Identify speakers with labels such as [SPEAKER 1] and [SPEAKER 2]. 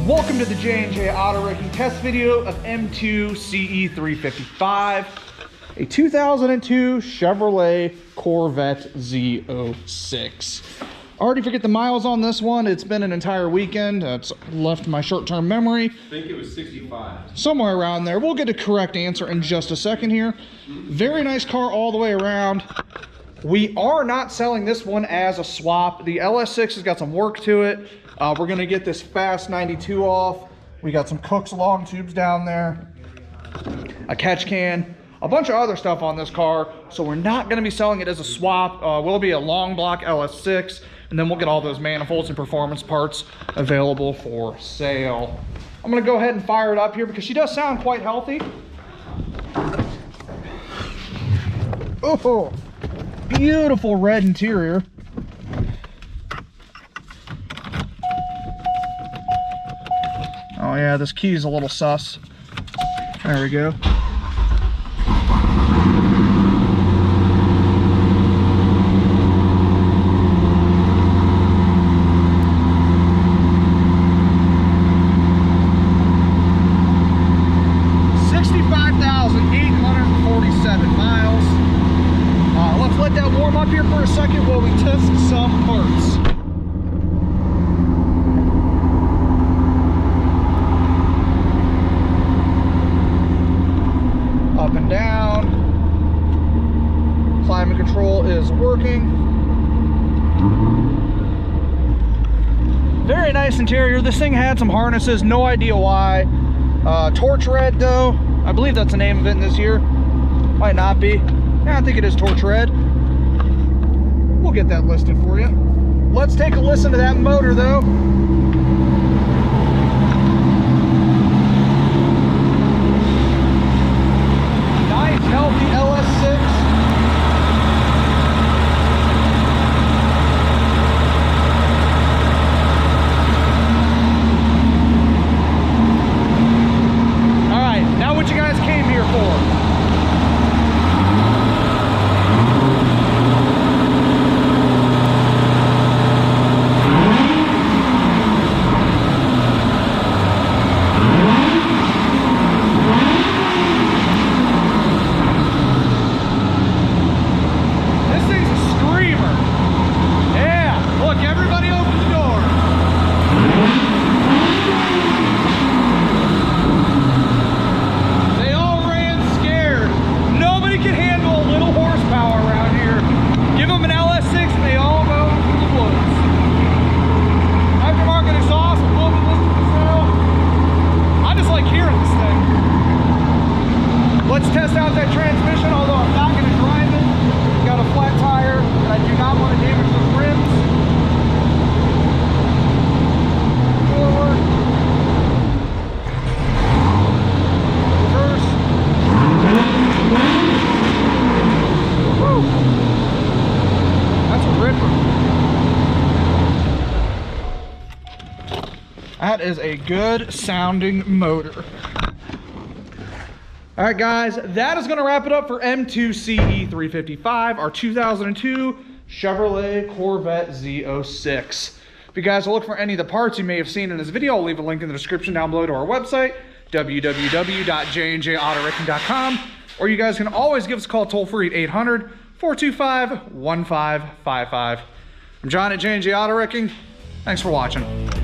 [SPEAKER 1] Welcome to the J&J Auto Wrecking test video of M2CE355, a 2002 Chevrolet Corvette Z06. I already forget the miles on this one. It's been an entire weekend. It's left my short-term memory.
[SPEAKER 2] I think it was 65.
[SPEAKER 1] Somewhere around there. We'll get a correct answer in just a second here. Very nice car all the way around. We are not selling this one as a swap. The LS6 has got some work to it. We're gonna get this Fast 92 off. We got some Cook's long tubes down there, a catch can, a bunch of other stuff on this car. So we're not gonna be selling it as a swap. Will be a long block LS6, and then we'll get all those manifolds and performance parts available for sale. I'm gonna go ahead and fire it up here because she does sound quite healthy. Oh, beautiful red interior. Oh yeah, this key's a little sus. There we go. Let that warm up here for a second while we test some parts. Up and down. Climate control is working. Very nice interior. This thing had some harnesses, no idea why. Torch red though. I believe that's the name of it in this year. Might not be. Yeah, I think it is torch red. We'll get that listed for you. Let's take a listen to that motor though. Nice, healthy LS6. All right, now what you guys came here for. Let's test out that transmission, although I'm not going to drive it. Got a flat tire, and I do not want to damage those rims. Forward. Reverse. Woo! That's a ripper. That is a good sounding motor. All right, guys, that is going to wrap it up for M2CE355, our 2002 Chevrolet Corvette Z06. If you guys will look for any of the parts you may have seen in this video, I'll leave a link in the description down below to our website, www.jnjautorwrecking.com, or you guys can always give us a call toll-free at 800-425-1555. I'm John at J&J Auto Wrecking. Thanks for watching.